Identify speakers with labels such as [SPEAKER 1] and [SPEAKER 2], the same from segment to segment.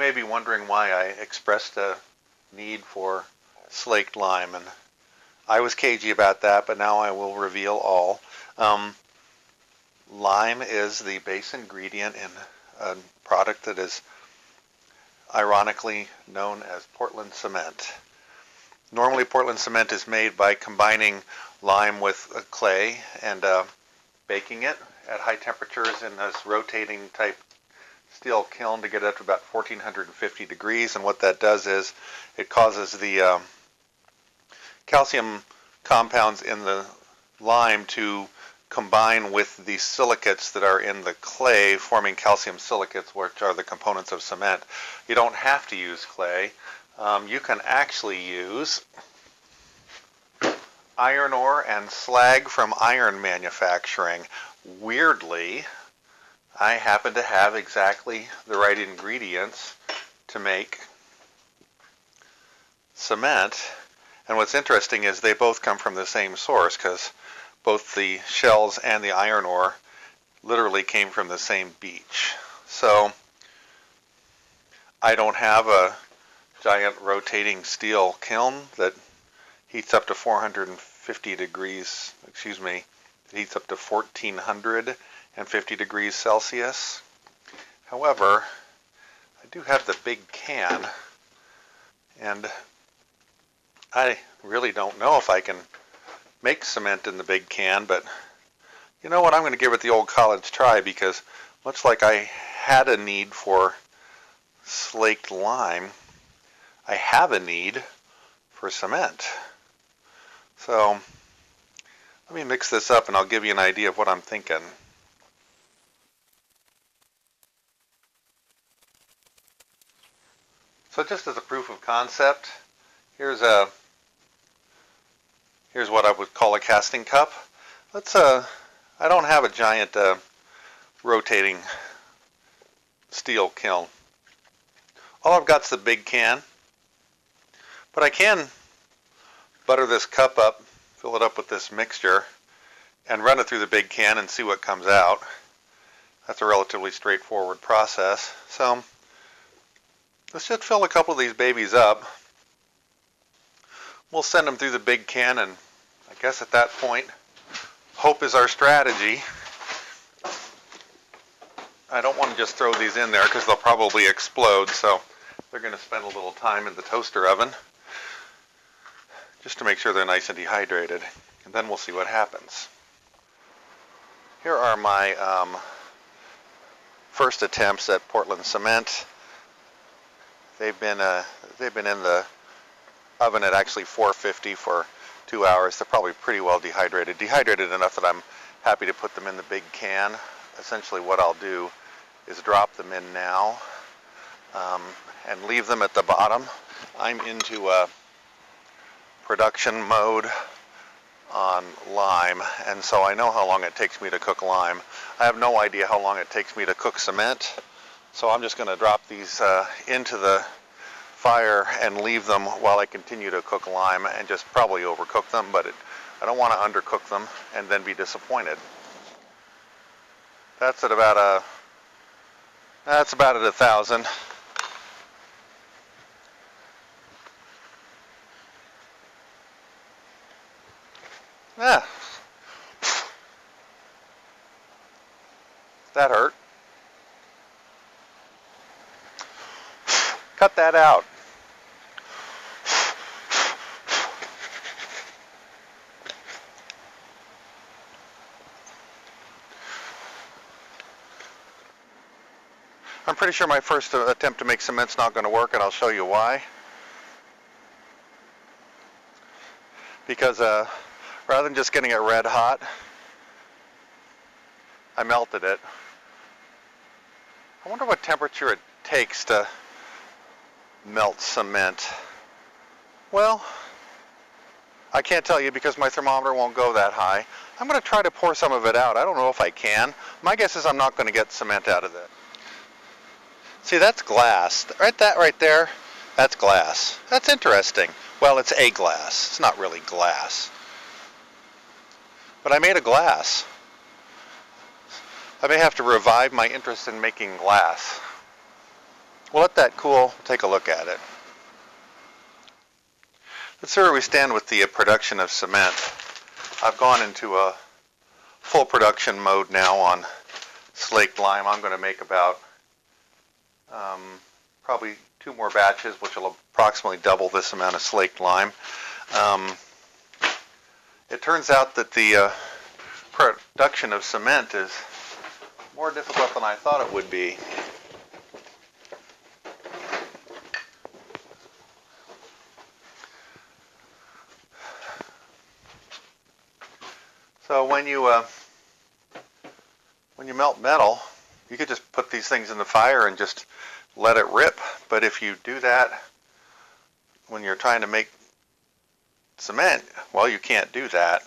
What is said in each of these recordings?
[SPEAKER 1] may be wondering why I expressed a need for slaked lime, and I was cagey about that, but now I will reveal all. Um, Lime is the base ingredient in a product that is ironically known as Portland cement. Normally, Portland cement is made by combining lime with clay and baking it at high temperatures in this rotating type steel kiln to get it up to about 1450 degrees. And what that does is it causes the calcium compounds in the lime to combine with the silicates that are in the clay, forming calcium silicates, which are the components of cement. You don't have to use clay. You can actually use iron ore and slag from iron manufacturing. Weirdly, I happen to have exactly the right ingredients to make cement. And what's interesting is they both come from the same source, because both the shells and the iron ore literally came from the same beach. So I don't have a giant rotating steel kiln that heats up to 450 degrees, it heats up to 1450 degrees Celsius. However, I do have the big can, and I really don't know if I can make cement in the big can, but you know what, I'm going to give it the old college try, because much like I had a need for slaked lime, I have a need for cement. So let me mix this up and I'll give you an idea of what I'm thinking. So just as a proof of concept, here's what I would call a casting cup. I don't have a giant rotating steel kiln. All I've got is the big can, but I can butter this cup up, fill it up with this mixture, and run it through the big can and see what comes out. That's a relatively straightforward process. So let's just fill a couple of these babies up. We'll send them through the big can, and I guess at that point, hope is our strategy. I don't want to just throw these in there because they'll probably explode, so they're going to spend a little time in the toaster oven just to make sure they're nice and dehydrated, and then we'll see what happens. Here are my first attempts at Portland cement. They've been in the oven at actually 450 for 2 hours. They're probably pretty well dehydrated enough that I'm happy to put them in the big can. Essentially what I'll do is drop them in now and leave them at the bottom. I'm into production mode on lime, and so I know how long it takes me to cook lime. I have no idea how long it takes me to cook cement, so I'm just going to drop these into the fire and leave them while I continue to cook lime, and just probably overcook them, but I don't want to undercook them and then be disappointed. That's at about 1,000. Ah, that hurt. Cut that out. I'm pretty sure my first attempt to make cement's not going to work, and I'll show you why. Because rather than just getting it red hot, I melted it. I wonder what temperature it takes to melt cement. Well, I can't tell you because my thermometer won't go that high. I'm going to try to pour some of it out. I don't know if I can. My guess is I'm not going to get cement out of it. See, that's glass. That right there, that's glass. That's interesting. Well, it's a glass. It's not really glass. But I made a glass. I may have to revive my interest in making glass. We'll let that cool, take a look at it. Let's see where we stand with the production of cement. I've gone into a full production mode now on slaked lime. I'm going to make about probably 2 more batches, which will approximately double this amount of slaked lime. It turns out that the production of cement is more difficult than I thought it would be. So when you melt metal, you could just put these things in the fire and just let it rip. But if you do that when you're trying to make cement, well, you can't do that.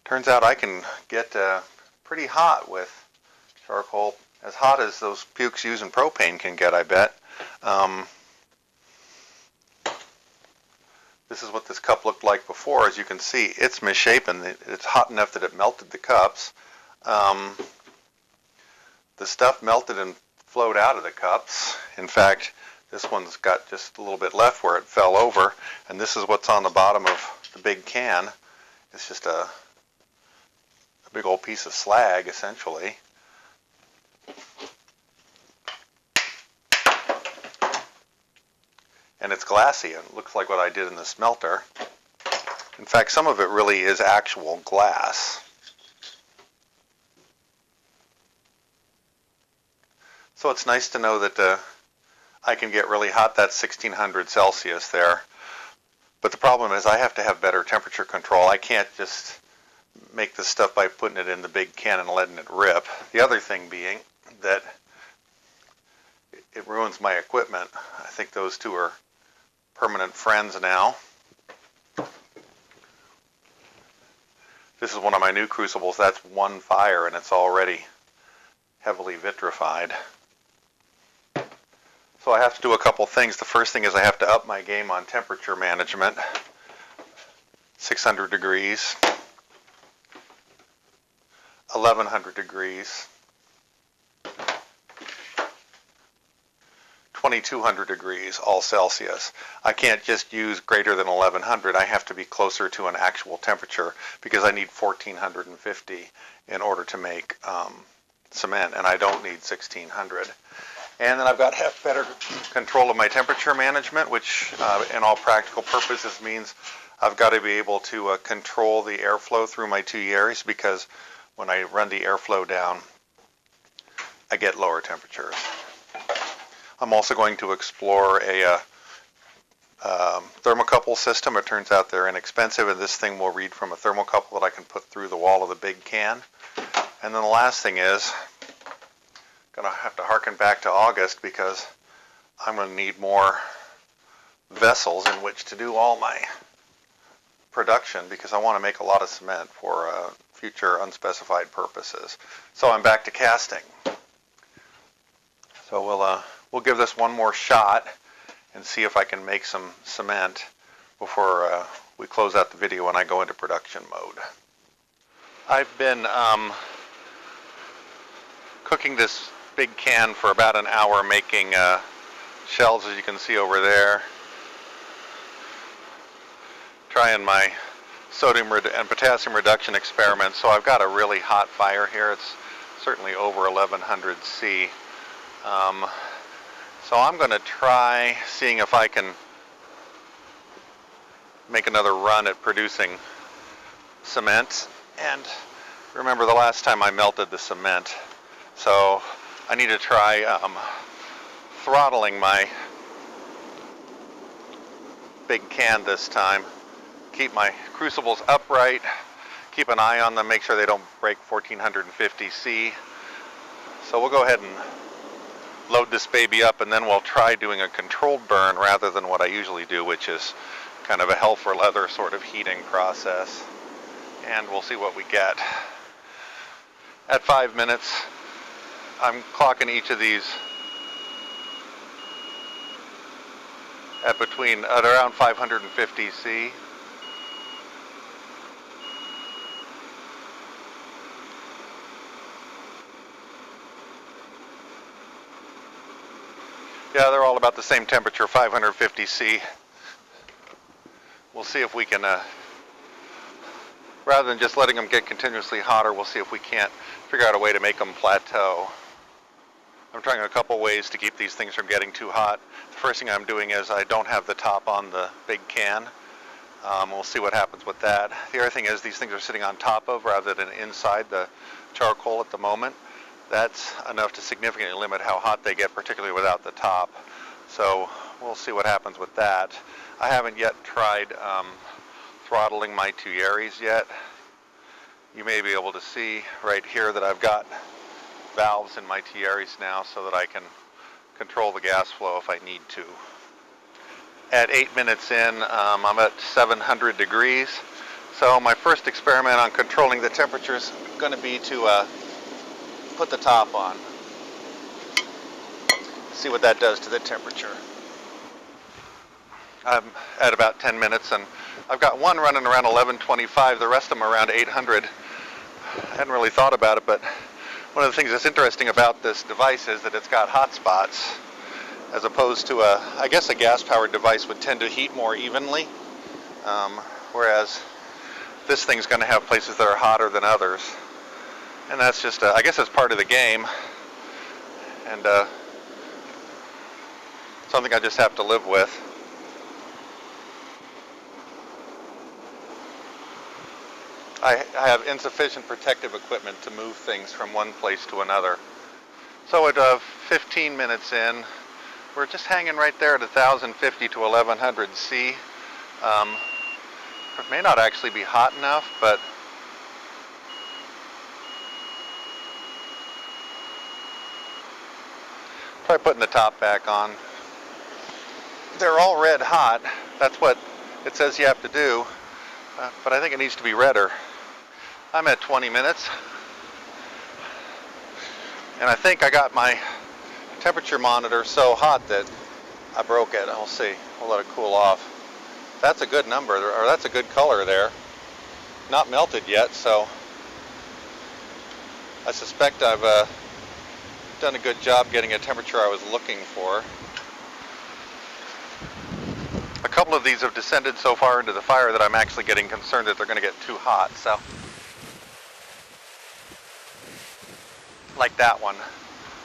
[SPEAKER 1] Turns out I can get pretty hot with charcoal, as hot as those pukes using propane can get, I bet. This is what this cup looked like before. As you can see, it's misshapen. It's hot enough that it melted the cups. The stuff melted and flowed out of the cups. In fact, this one's got just a little bit left where it fell over, and this is what's on the bottom of the big can. It's just a big old piece of slag, essentially. And it's glassy, and it looks like what I did in the smelter. In fact, some of it really is actual glass. So it's nice to know that I can get really hot. That's 1600 Celsius there. But the problem is I have to have better temperature control. I can't just make this stuff by putting it in the big can and letting it rip. The other thing being that it ruins my equipment. I think those two are permanent friends now. This is one of my new crucibles. That's one fire and it's already heavily vitrified. So I have to do a couple things. The first thing is I have to up my game on temperature management. 600 degrees, 1100 degrees, 2200 degrees, all Celsius. I can't just use greater than 1100. I have to be closer to an actual temperature because I need 1450 in order to make cement, and I don't need 1600. And then I've got to have better control of my temperature management, which in all practical purposes means I've got to be able to control the airflow through my tuyères, because when I run the airflow down, I get lower temperatures. I'm also going to explore a thermocouple system. It turns out they're inexpensive, and this thing will read from a thermocouple that I can put through the wall of the big can. And then the last thing is, I'm going to have to harken back to August, because I'm going to need more vessels in which to do all my production, because I want to make a lot of cement for future unspecified purposes. So I'm back to casting. So we'll give this one more shot and see if I can make some cement before we close out the video and I go into production mode. I've been cooking this big can for about an hour, making shells, as you can see over there. Trying my sodium and potassium reduction experiment. So I've got a really hot fire here. It's certainly over 1100 C. So I'm going to try seeing if I can make another run at producing cement. And remember the last time I melted the cement. So I need to try throttling my big can this time. Keep my crucibles upright, keep an eye on them, make sure they don't break 1450 C. So we'll go ahead and load this baby up, and then we'll try doing a controlled burn rather than what I usually do, which is kind of a hell for leather sort of heating process. And we'll see what we get. At 5 minutes, I'm clocking each of these at around 550 C. Yeah, they're all about the same temperature, 550 C. We'll see if we can, rather than just letting them get continuously hotter, we'll see if we can't figure out a way to make them plateau. I'm trying a couple ways to keep these things from getting too hot. The first thing I'm doing is I don't have the top on the big can. We'll see what happens with that. The other thing is these things are sitting on top of rather than inside the charcoal at the moment. That's enough to significantly limit how hot they get, particularly without the top. So we'll see what happens with that. I haven't yet tried throttling my tuyeres yet. You may be able to see right here that I've got valves in my tuyeres now so that I can control the gas flow if I need to. At 8 minutes in, I'm at 700 degrees. So my first experiment on controlling the temperature is going to be to put the top on. See what that does to the temperature. I'm at about 10 minutes and I've got one running around 1125, the rest of them around 800. I hadn't really thought about it, but one of the things that's interesting about this device is that it's got hot spots, as opposed to I guess a gas-powered device would tend to heat more evenly, whereas this thing's going to have places that are hotter than others. And that's just, I guess it's part of the game, and something I just have to live with. I have insufficient protective equipment to move things from one place to another. So at 15 minutes in, we're just hanging right there at 1050 to 1100 C. It may not actually be hot enough, but try putting the top back on. They're all red hot. That's what it says you have to do, but I think it needs to be redder. I'm at 20 minutes, and I think I got my temperature monitor so hot that I broke it. We'll see. We'll let it cool off. That's a good number, or that's a good color there. Not melted yet, so I suspect I've done a good job getting a temperature I was looking for. A couple of these have descended so far into the fire that I'm actually getting concerned that they're going to get too hot. So, like that one.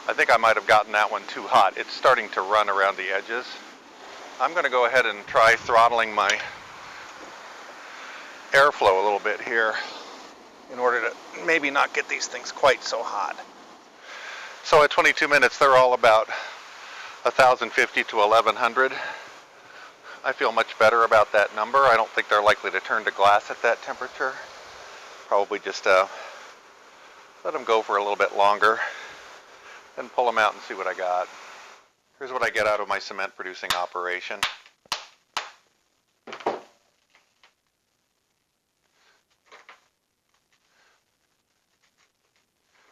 [SPEAKER 1] I think I might have gotten that one too hot. It's starting to run around the edges. I'm going to go ahead and try throttling my airflow a little bit here in order to maybe not get these things quite so hot. So at 22 minutes, they're all about 1050 to 1100. I feel much better about that number. I don't think they're likely to turn to glass at that temperature. Probably just let them go for a little bit longer, then pull them out and see what I got. Here's what I get out of my cement producing operation.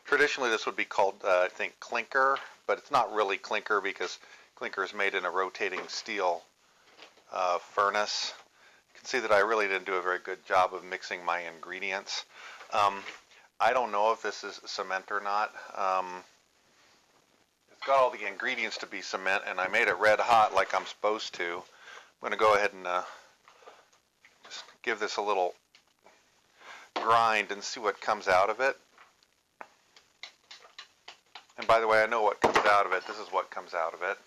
[SPEAKER 1] Traditionally this would be called, I think, clinker, but it's not really clinker because clinker is made in a rotating steel furnace. You can see that I really didn't do a very good job of mixing my ingredients. I don't know if this is cement or not. It's got all the ingredients to be cement, and I made it red hot like I'm supposed to. I'm going to go ahead and just give this a little grind and see what comes out of it. And by the way, I know what comes out of it. This is what comes out of it.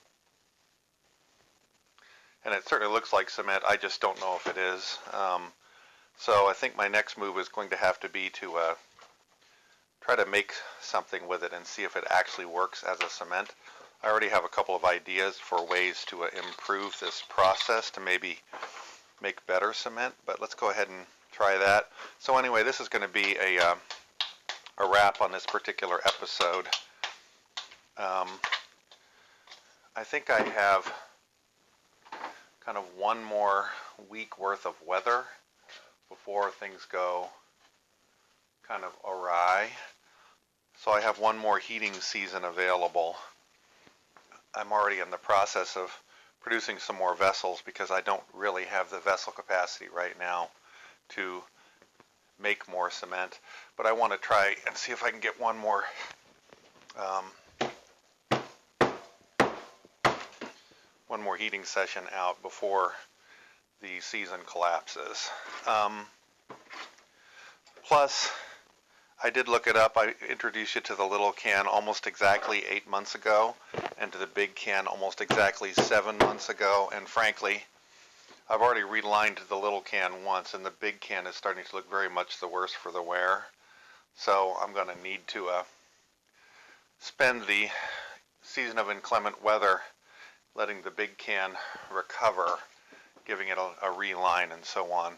[SPEAKER 1] And it certainly looks like cement. I just don't know if it is. So I think my next move is going to have to be to try to make something with it and see if it actually works as a cement. I already have a couple of ideas for ways to improve this process to maybe make better cement, but let's go ahead and try that. So anyway, this is going to be a wrap on this particular episode. I think I have kind of one more week worth of weather before things go kind of awry. So I have one more heating season available. I'm already in the process of producing some more vessels because I don't really have the vessel capacity right now to make more cement. But I want to try and see if I can get one more one more heating session out before the season collapses. Plus, I did look it up. I introduced you to the little can almost exactly 8 months ago, and to the big can almost exactly 7 months ago. And frankly, I've already relined the little can once, and the big can is starting to look very much the worse for the wear. So I'm going to need to spend the season of inclement weather letting the big can recover, giving it a reline and so on.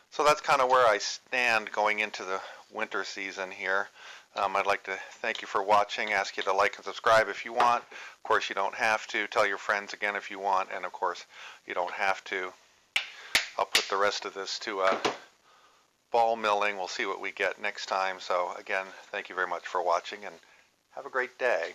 [SPEAKER 1] So that's kind of where I stand going into the winter season here. I'd like to thank you for watching, ask you to like and subscribe if you want. Of course, you don't have to. Tell your friends again if you want, and of course, you don't have to. I'll put the rest of this to ball milling. We'll see what we get next time. So again, thank you very much for watching, and have a great day.